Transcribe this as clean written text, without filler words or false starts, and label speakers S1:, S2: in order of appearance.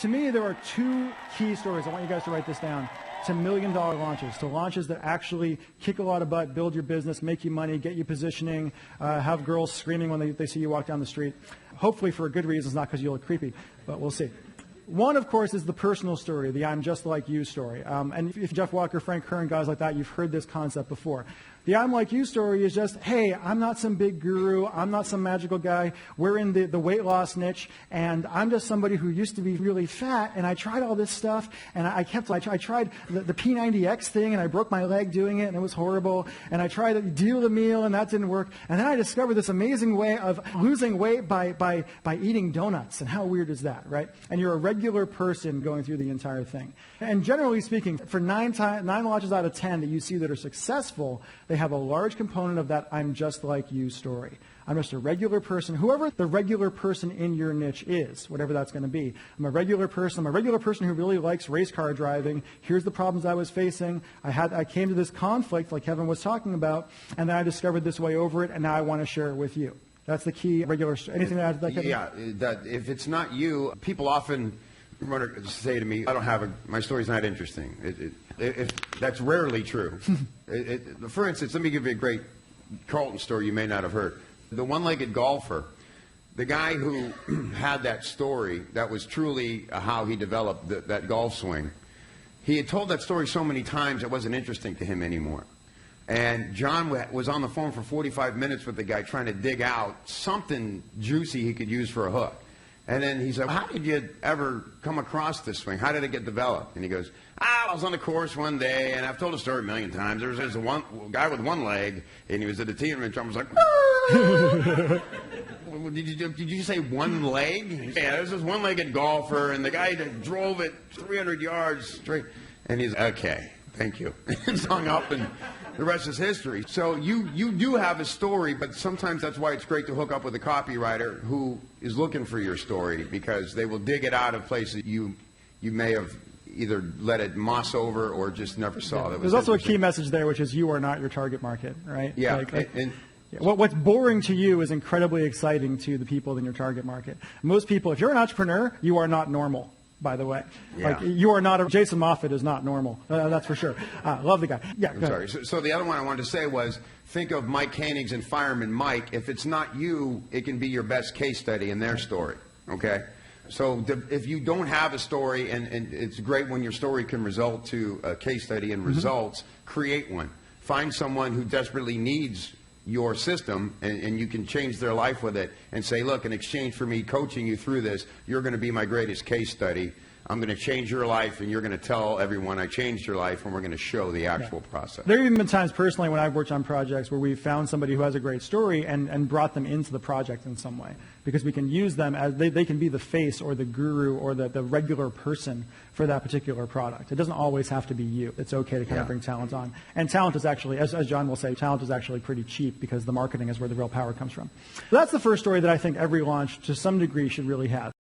S1: To me, there are two key stories. I want you guys to write this down. To $1 million launches, to launches that actually kick a lot of butt, build your business, make you money, get you positioning, have girls screaming when they see you walk down the street. Hopefully for good reasons, not because you look creepy, but we'll see. One, of course, is the personal story, the I'm just like you story. And if Jeff Walker, Frank Kern, guys like that, you've heard this concept before. The I'm like you story is just, hey, I'm not some big guru. I'm not some magical guy. We're in the weight loss niche, and I'm just somebody who used to be really fat, and I tried all this stuff, and I tried the P90X thing, and I broke my leg doing it, and it was horrible, and I tried to deal the meal, and that didn't work, and then I discovered this amazing way of losing weight by eating donuts, and how weird is that, right? And you're a regular person going through the entire thing. And generally speaking, for 9 launches out of 10 that you see that are successful, they have a large component of that I'm just like you story. I'm just a regular person, whoever the regular person in your niche is, whatever that's going to be. I'm a regular person. I'm a regular person who really likes race car driving. Here's the problems I was facing. I came to this conflict like Kevin was talking about, and then I discovered this way over it, and now I want to share it with you. That's the key regular. Anything to add to that, Kevin?
S2: Yeah, that if it's not you, people often say to me, my story's not interesting. That's rarely true. For instance, let me give you a great Carlton story you may not have heard. The one-legged golfer, the guy who had that story, that was truly how he developed that golf swing. He had told that story so many times it wasn't interesting to him anymore. And John was on the phone for 45 minutes with the guy trying to dig out something juicy he could use for a hook. And then he said, how did you ever come across this swing? How did it get developed? And he goes, I was on the course one day, and I've told the story a million times. There was this one guy with one leg, and he was at the tee, and Trump was like, did you say one leg? Yeah, there's this one-legged golfer, and the guy that drove it 300 yards straight. And he's okay, thank you. He's hung up, and the rest is history. So you do have a story, but sometimes that's why it's great to hook up with a copywriter who is looking for your story, because they will dig it out of places you may have either let it moss over or just never saw.
S1: Yeah. There's also a key message there, which is you are not your target market, right?
S2: Yeah.
S1: What's boring to you is incredibly exciting to the people in your target market. Most people, if you're an entrepreneur, you are not normal. By the way,
S2: yeah.
S1: You are not. Jason Moffat is not normal. That's for sure. Love the guy. Yeah.
S2: I'm sorry. So the other one I wanted to say was, think of Mike Koenigs and Fireman Mike. If it's not you, it can be your best case study in their story. Okay. So if you don't have a story, and it's great when your story can result to a case study and results, create one. Find someone who desperately needs your system, and you can change their life with it, and say, look, in exchange for me coaching you through this, you're going to be my greatest case study. I'm going to change your life, and you're going to tell everyone I changed your life, and we're going to show the actual process.
S1: There have even been times personally when I've worked on projects where we've found somebody who has a great story and brought them into the project in some way, because we can use them as they can be the face or the guru or the regular person for that particular product. It doesn't always have to be you. It's okay to kind of bring talent on. And talent is actually, as John will say, talent is actually pretty cheap, because the marketing is where the real power comes from. So that's the first story that I think every launch to some degree should really have.